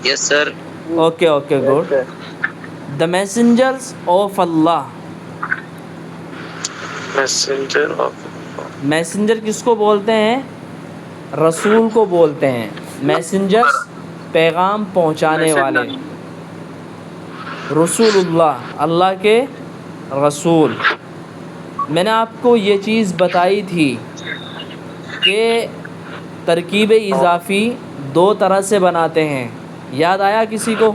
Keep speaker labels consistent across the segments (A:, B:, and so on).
A: Yes sir.
B: Okay okay good. The messengers of Allah.
A: Messenger of.
B: Messenger किसको बोलते हैं? रसूल को बोलते हैं। मैसेंजर्स पैगाम पहुंचाने वाले। रसूलुल्लाह अल्लाह के रसूल। मैंने आपको ये चीज़ बताई थी कि तरकीब इज़ाफ़ी दो तरह से बनाते हैं। याद आया किसी को?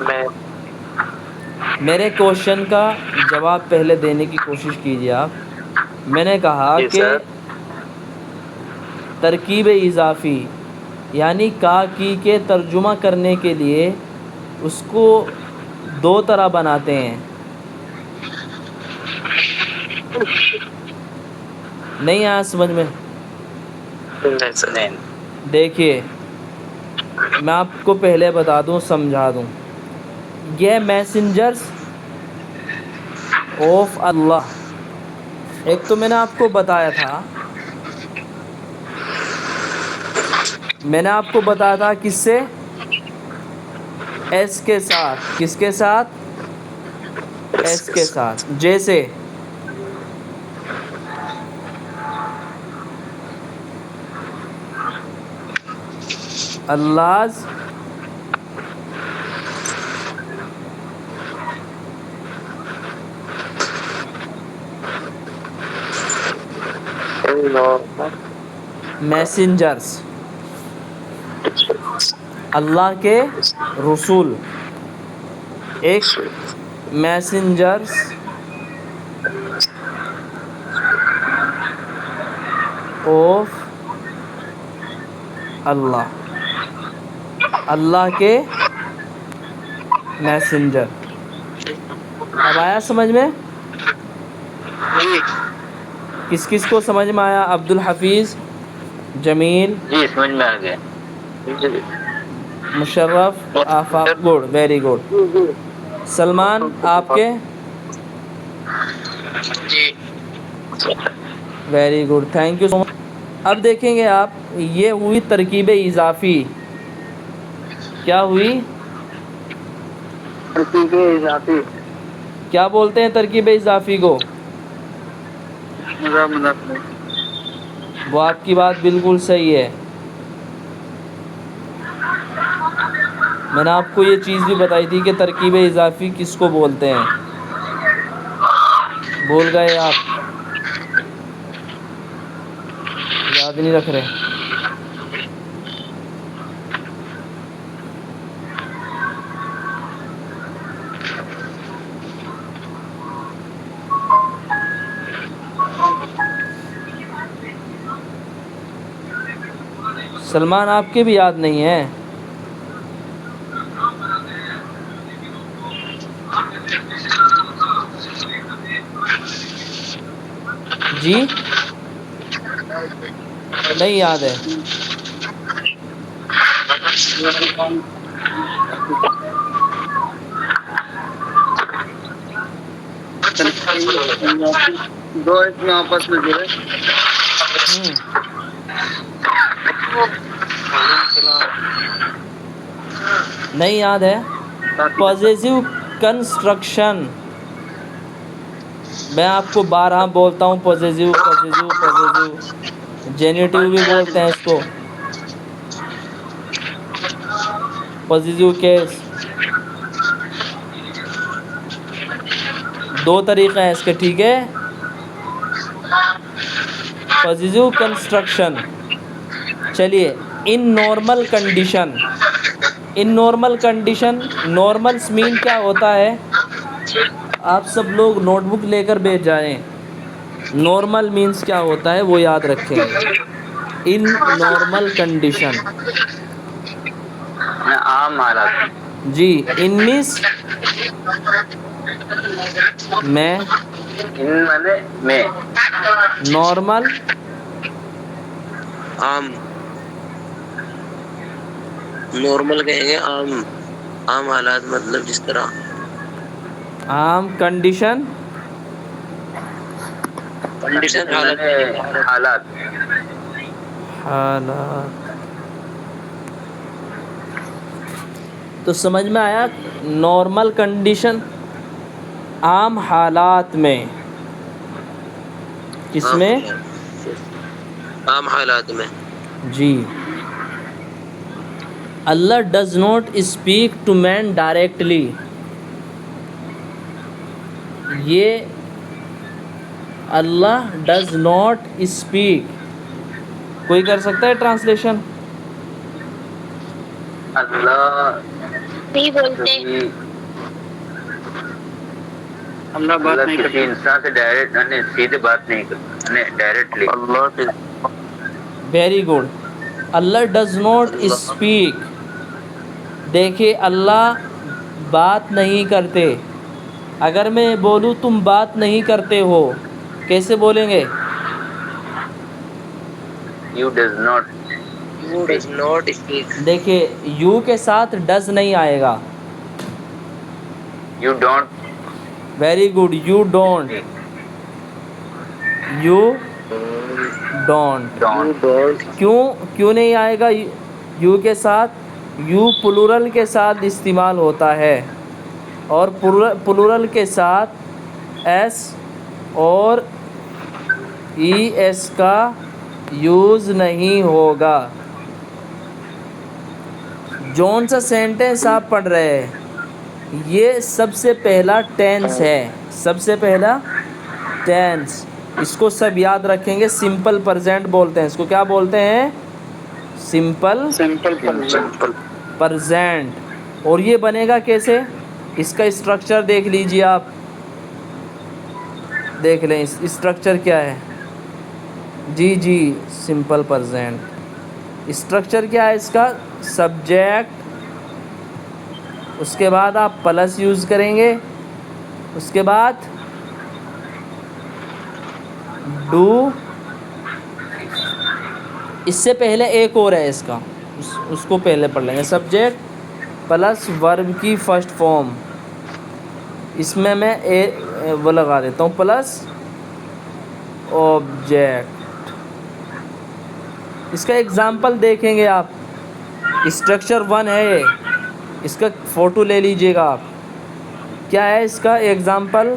A: मैं।
B: मेरे क्वेश्चन का जवाब पहले देने की कोशिश कीजिए आप। मैंने कहा
A: जी
B: कि
A: सर।
B: तरकीब इज़ाफ़ी यानी का की के तर्जुमा करने के लिए उसको दो तरह बनाते हैं। नहीं आया समझ में?
A: नहीं सर। नहीं।
B: देखिए मैं आपको पहले बता दूं, समझा दूं। यह मैसेंजर्स ऑफ अल्लाह, एक तो मैंने आपको बताया था, मैंने आपको बताया था किससे? एस के साथ। किसके साथ? एस के साथ। जैसे अल्लाहज़ मैसेंजर्स, अल्लाह के रसूल। एक मैसेंजर्स ऑफ अल्लाह, अल्लाह के मैसेंजर। अब आया समझ में? किस किस को समझ में आया? अब्दुल हफीज़, जमील,
A: जी समझ में आ गया।
B: Musharraf, Afaq, good, very good. Salman आपके?
A: जी।
B: Very good, thank you so much. अब देखेंगे आप, ये हुई तरकीब इज़ाफ़ी। क्या हुई?
A: तरकीब इज़ाफ़ी।
B: क्या बोलते हैं तरकीब इज़ाफ़ी को? वो आपकी बात बिल्कुल सही है। मैंने आपको ये चीज़ भी बताई थी कि तरकीब इज़ाफ़ी किसको बोलते हैं। भूल गए आप? याद नहीं रख रहे? सलमान आपके भी याद नहीं है? जी नहीं याद है?
A: दो इसमें आपस में जुड़े।
B: नहीं याद है? Positive construction. मैं आपको 12 बोलता हूँ पॉजिटिव पॉजिटिव पॉजिटिव। जेनिटिव भी बोलते हैं इसको, पॉजिटिव केस। दो तरीक़े हैं इसके, ठीक है? Positive construction. चलिए, in normal condition. In normal condition, normals mean क्या होता है? आप सब लोग नोटबुक लेकर बैठ जाएं। नॉर्मल मीन्स क्या होता है वो याद रखेंगे। इन नॉर्मल कंडीशन।
A: आम हालात।
B: जी, इन मीन्स में,
A: इन माने में।
B: नॉर्मल
A: आम। नॉर्मल कहेंगे आम। आम हालात मतलब जिस तरह।
B: आम कंडीशन,
A: कंडीशन हालात। हालात।
B: हालात। तो समझ में आया, नॉर्मल कंडीशन आम हालात में, किसमें?
A: आम हालात में।
B: जी। Allah does not speak to man directly, ये अल्लाह डज नॉट स्पीक, कोई कर सकता है ट्रांसलेशन?
A: अल्लाह
C: नहीं बोलते,
A: अल्लाह बात नहीं करती इंसान से डायरेक्ट, सीधे बात नहीं करती directly. Allah
B: very good. Allah does not speak, देखिए अल्लाह बात नहीं करते। अगर मैं बोलूँ तुम बात नहीं करते हो, कैसे बोलेंगे?
A: You does not speak.
B: देखिए यू के साथ डज नहीं आएगा।
A: You don't.
B: Very good, you don't, you don't. क्यों नहीं आएगा यू के साथ? यू प्लूरल के साथ इस्तेमाल होता है, और प्लूरल के साथ एस और ई एस का यूज़ नहीं होगा। जौन सा सेंटेंस आप पढ़ रहे हैं, ये सबसे पहला टेंस है, सबसे पहला टेंस। इसको सब याद रखेंगे, सिंपल प्रेजेंट बोलते हैं इसको। क्या बोलते हैं? Simple present. और ये बनेगा कैसे? इसका स्ट्रक्चर देख लीजिए आप, देख लें स्ट्रक्चर क्या है। जी जी, सिंपल प्रेजेंट स्ट्रक्चर क्या है इसका? सब्जेक्ट, उसके बाद आप प्लस यूज़ करेंगे, उसके बाद डू। इससे पहले एक और है इसका, उसको पहले पढ़ लेंगे। सब्जेक्ट प्लस वर्ब की फर्स्ट फॉर्म, इसमें मैं वो लगा देता हूँ, प्लस ऑब्जेक्ट। इसका एग्ज़ाम्पल देखेंगे आप, स्ट्रक्चर 1 है ये, इसका फ़ोटो ले लीजिएगा आप। क्या है इसका एग्ज़ाम्पल?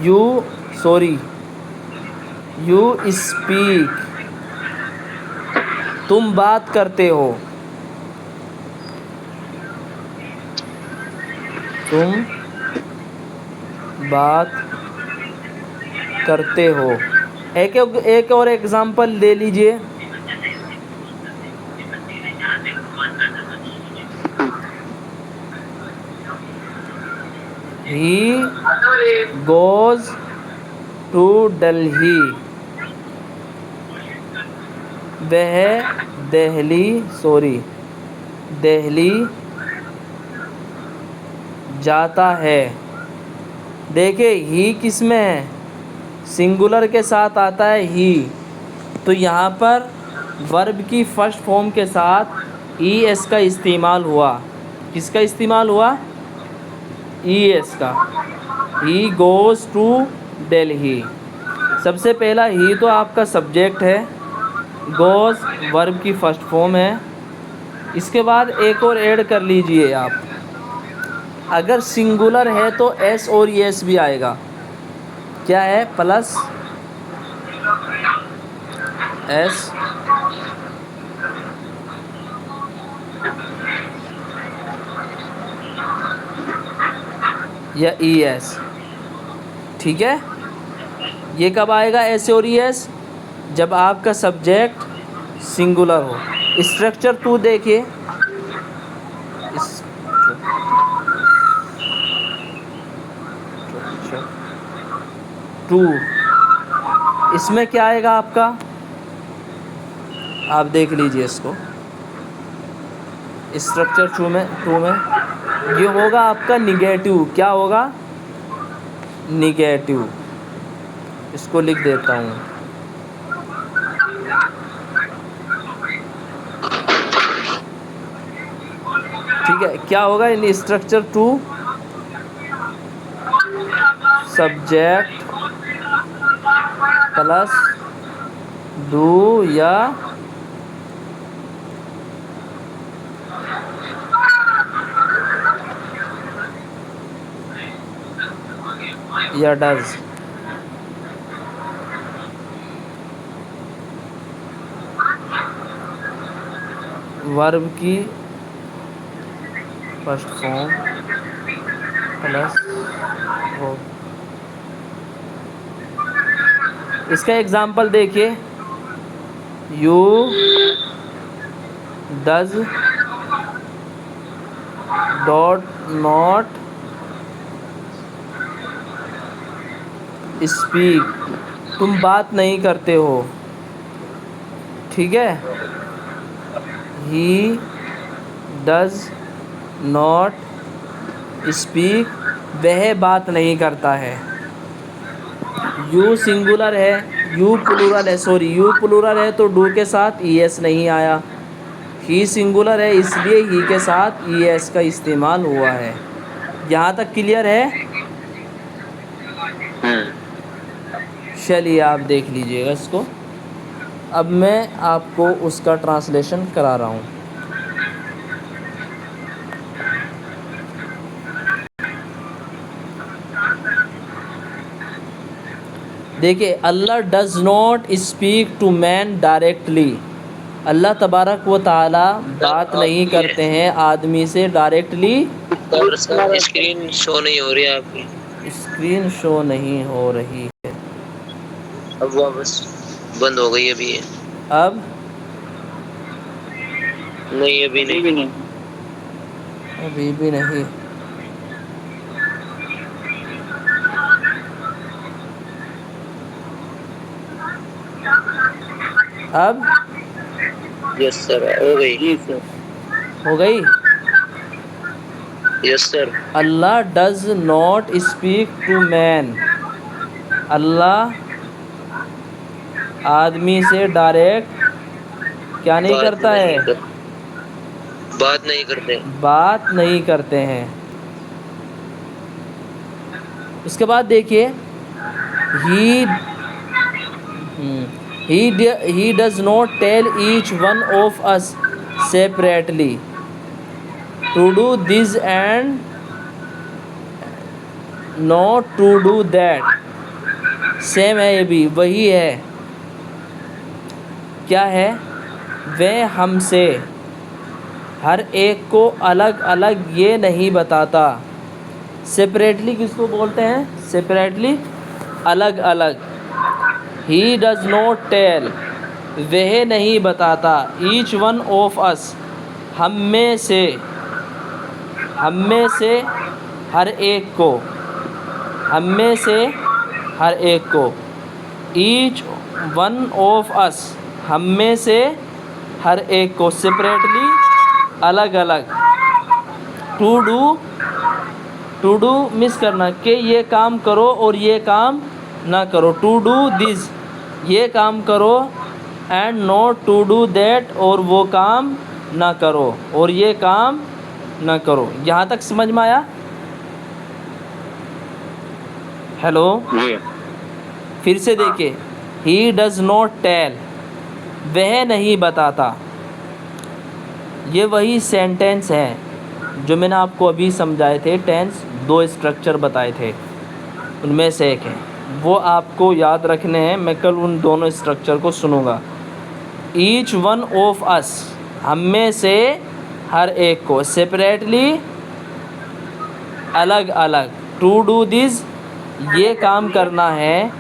B: यू स्पीक, तुम बात करते हो, तुम बात करते हो। एक और एग्ज़ाम्पल ले लीजिए। ही गोज़ टू दिल्ली, वह दिल्ली जाता है। देखिए ही किस में है? सिंगुलर के साथ आता है ही, तो यहाँ पर वर्ब की फर्स्ट फॉर्म के साथ ई एस का इस्तेमाल हुआ। किसका इस्तेमाल हुआ? ई एस का। He goes to Delhi. सबसे पहला ही तो आपका सब्जेक्ट है, गोज़ वर्ब की फर्स्ट फॉर्म है। इसके बाद एक और ऐड कर लीजिए आप, अगर सिंगुलर है तो एस और एस भी आएगा। क्या है? प्लस एस या ई एस, ठीक है। ये कब आएगा एस और ई एस? जब आपका सब्जेक्ट सिंगुलर हो। स्ट्रक्चर 2 देखिए, टू, इसमें क्या आएगा आपका? आप देख लीजिए इसको, स्ट्रक्चर 2 में ये होगा आपका निगेटिव। क्या होगा? निगेटिव। इसको लिख देता हूँ। ठीक है, क्या होगा इन स्ट्रक्चर 2? सब्जेक्ट प्लस डू या या डज? वर्ब की फर्स्ट फॉर्म प्लस वो। इसका एग्जाम्पल देखिए, you does dot not speak, तुम बात नहीं करते हो, ठीक है। ही डज नॉट स्पीक, वह बात नहीं करता है। यू सिंगुलर है, यू प्लूरल है, सॉरी यू प्लूरल है तो डू के साथ ई एस नहीं आया। ही सिंगुलर है इसलिए ही के साथ ई एस का इस्तेमाल हुआ है। यहाँ तक क्लियर है? चलिए आप देख लीजिएगा इसको। अब मैं आपको उसका ट्रांसलेशन करा रहा हूँ। देखिए, Allah does not speak to man directly, Allah तबारक व ताला बात नहीं करते हैं आदमी से डायरेक्टली।
A: स्क्रीन शो नहीं हो रही है आपकी,
B: स्क्रीन शो नहीं हो रही है।
A: अब वापस बंद हो गई अभी।
B: अब
A: नहीं, अभी नहीं।
B: अभी भी नहीं। अब
A: यस सर, हो गई। जी सर,
B: हो गई।
A: Yes sir.
B: Allah does not speak to man, Allah आदमी से डायरेक्ट क्या नहीं करता है?
A: बात नहीं करते।
B: बात नहीं करते हैं। उसके बाद देखिए, he does not tell each one of us separately to do this and not to do that। Same है, ये भी वही है। क्या है? वह हमसे हर एक को अलग अलग ये नहीं बताता। सेपरेटली किसको बोलते हैं? सेपरेटली, अलग अलग। ही डज नॉट टेल, वह नहीं बताता। ईच वन ऑफ अस, हम में से हर एक को, हम में से हर एक को। ईच वन ऑफ अस, हम में से हर एक को। सेपरेटली, अलग अलग। टू डू मिस करना, कि ये काम करो और ये काम ना करो। टू डू दिस, ये काम करो, and not to do that, और वो काम ना करो और ये काम ना करो। यहाँ तक समझ में आया? हेलो, फिर से देखिए, ही डज नॉट टेल, वह नहीं बताता। ये वही सेंटेंस हैं जो मैंने आपको अभी समझाए थे। टेंस दो स्ट्रक्चर बताए थे, उनमें से एक है, वो आपको याद रखने हैं। मैं कल उन दोनों स्ट्रक्चर को सुनूंगा। ईच वन ऑफ अस, हम में से हर एक को। सेपरेटली, अलग अलग। टू डू दिस, ये काम करना है,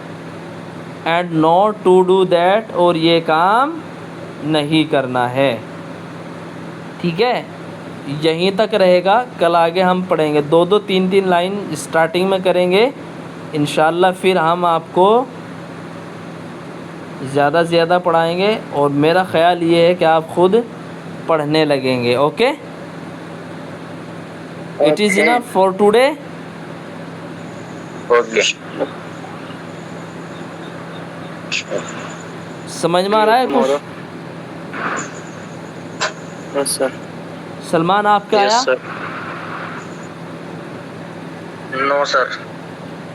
B: and not to do that, और ये काम नहीं करना है। ठीक है, यहीं तक रहेगा। कल आगे हम पढ़ेंगे, दो दो तीन तीन लाइन स्टार्टिंग में करेंगे इंशाल्लाह। फिर हम आपको ज़्यादा से ज़्यादा पढ़ाएंगे, और मेरा ख़्याल ये है कि आप खुद पढ़ने लगेंगे। Okay, it is enough for today.
A: Okay,
B: समझ में आ रहा है कुछ?
A: Yes sir.
B: सलमान, आपका आया?
A: नो सर,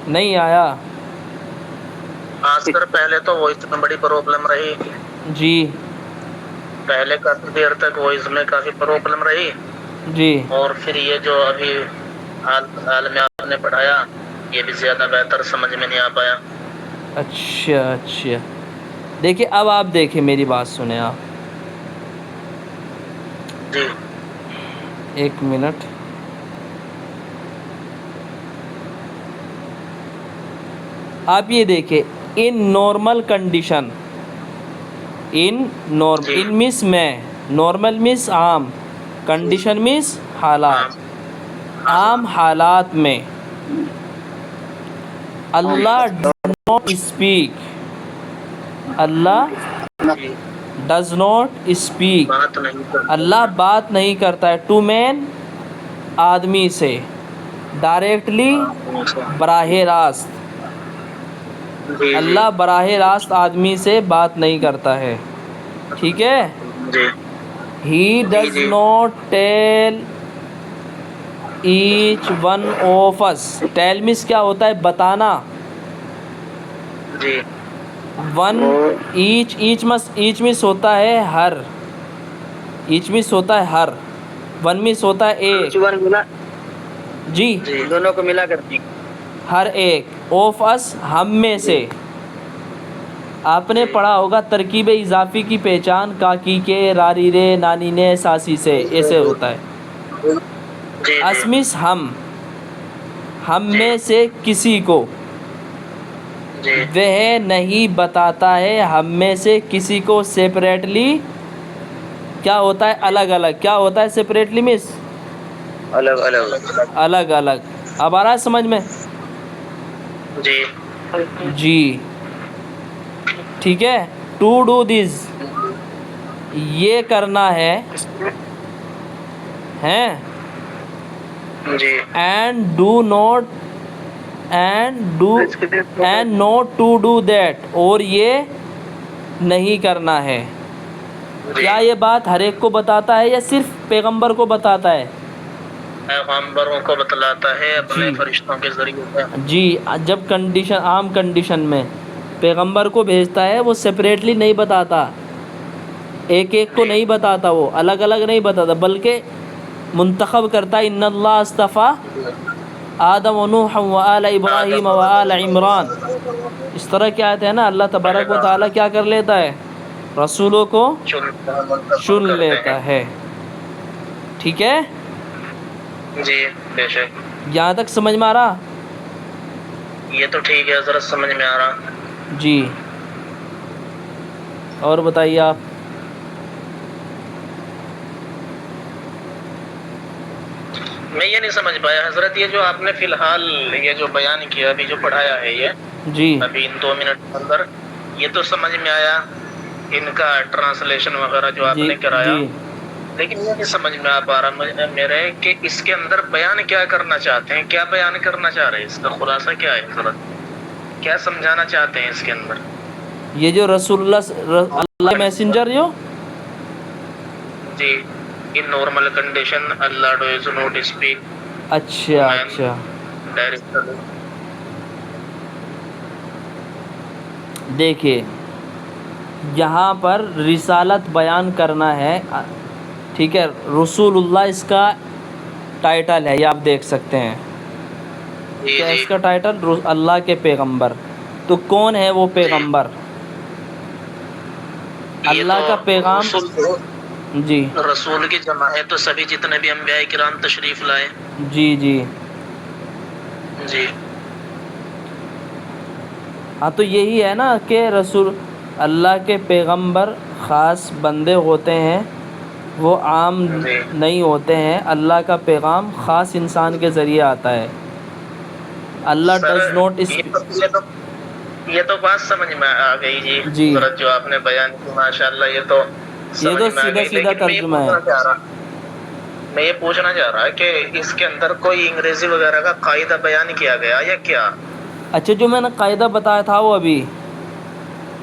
B: नहीं आया।
A: हाँ सर, पहले तो वॉइस में बड़ी प्रॉब्लम रही
B: जी।
A: पहले काफी देर तक वॉइस में काफी प्रॉब्लम रही
B: जी।
A: और फिर ये जो अभी हाल में आपने पढ़ाया ये भी ज़्यादा बेहतर समझ में नहीं आ पाया।
B: अच्छा अच्छा, देखिए अब आप देखिए मेरी बात सुने आप,
A: जी
B: एक मिनट। आप ये देखिए, इन नॉर्मल कंडीशन,
A: जी
B: इन मिस में, नॉर्मल मिस आम, कंडीशन मिस हालात, आम हालात में Allah does not speak, Allah
A: जी
B: डज नॉट स्पीक,
A: बात नहीं करता।
B: अल्लाह बात नहीं करता है टू मैन, आदमी से, डायरेक्टली, बराह रास्त,
A: जी जी
B: अल्लाह बराह रास्त आदमी से बात नहीं करता है, ठीक है।
A: जी
B: ही डज
A: जी
B: not tell each one of us, tell means क्या होता है, बताना,
A: जी
B: वन, ईच मिस होता है हर, ईच मिस होता है हर, वन मिस होता है एक,
A: वन मिला
B: जी
A: जी, दोनों को मिला करती।
B: हर एक, ऑफ अस हम में से। आपने
A: जी
B: पढ़ा होगा तरकीब इजाफी की पहचान काकी के, रारी रे, नानी ने, सासी से, ऐसे होता है।
A: जी
B: असमिस हम
A: जी
B: में से किसी को,
A: जी
B: वह नहीं बताता है हम में से किसी को सेपरेटली, क्या होता है अलग अलग, क्या होता है सेपरेटली मिस,
A: अलग अलग
B: अलग अलग। अब आ रहा है समझ में,
A: जी
B: जी ठीक है। टू डू दिस, ये करना है, हैं,
A: जी
B: and do not, and not to do that, और ये नहीं करना है। क्या ये बात हर एक को बताता है या सिर्फ पैगंबर को बताता है?
A: पैगंबरों को बतलाता है अपने
B: जी
A: फरिश्तों के जरिए से।
B: जी, जब कंडीशन, आम कंडीशन में पैगंबर को भेजता है, वो सेपरेटली नहीं बताता, एक एक को नहीं बताता, वो अलग अलग नहीं बताता, बल्कि मुंतखब करता है। इन्नल्लाह अस्तफ़ा आदम व नूह व आल इब्राहीम व आल इमरान, इस तरह की आयत है ना, अल्लाह तबारक व तआला क्या कर लेता है, रसूलों को चुन लेता है, ठीक है।
A: जी बेशक,
B: यहाँ तक समझ में आ रहा?
A: ये तो ठीक है, जरा समझ में आ रहा।
B: जी, और बताइए आप।
A: मैं ये नहीं समझ पाया हजरत, ये जो आपने फिलहाल ये जो बयान किया, अभी जो पढ़ाया है ये,
B: जी
A: अभी इन 2 मिनट के अंदर, ये तो समझ में आया, इनका ट्रांसलेशन वगैरह जो आपने कराया,
B: जी
A: लेकिन ये नहीं समझ में आ पा रहा मेरे कि इसके अंदर बयान क्या करना चाहते हैं, क्या बयान करना चाह रहे हैं, इसका खुलासा क्या है हजरत, क्या समझाना चाहते हैं इसके अंदर?
B: ये जो अल्लाह मैसेंजर जो,
A: जी, in normal condition Allah does not speak,
B: अच्छा अच्छा,
A: डायरेक्ट।
B: देखिए यहाँ पर रिसालत बयान करना है, ठीक है, रसूलुल्लाह इसका टाइटल है, ये आप देख सकते हैं, क्या
A: जी
B: इसका टाइटल, अल्लाह के पैगंबर। तो कौन है वो पैगंबर? अल्लाह का पैगाम, जी
A: रसूल की जमा है, तो सभी जितने भी अंबिया किराम तशरीफ लाए।
B: जी जी
A: जी
B: हाँ, तो यही है ना कि रसूल, अल्लाह के पैगंबर ख़ास बंदे होते हैं, वो आम
A: जी
B: नहीं होते हैं। अल्लाह का पैगाम ख़ास इंसान के ज़रिए आता है। अल्लाह
A: सर,
B: डज नॉट
A: ये तो बात समझ में आ गई जी,
B: जी,
A: हजरत जो आपने बयान की माशाल्लाह, ये तो समझ में आ
B: सीधा
A: गई।
B: सीधा
A: लेकिन
B: तर्जुमा है।
A: मैं ये पूछना चाह रहा कि इसके अंदर कोई अंग्रेजी वगैरह का कायदा बयान किया गया या क्या?
B: अच्छा, जो मैंने कायदा बताया था वो अभी,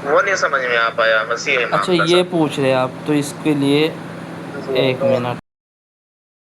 A: वो नहीं समझ में आ पाया, बस ये
B: अच्छा ये पूछ रहे आप, तो इसके लिए एक मिनट।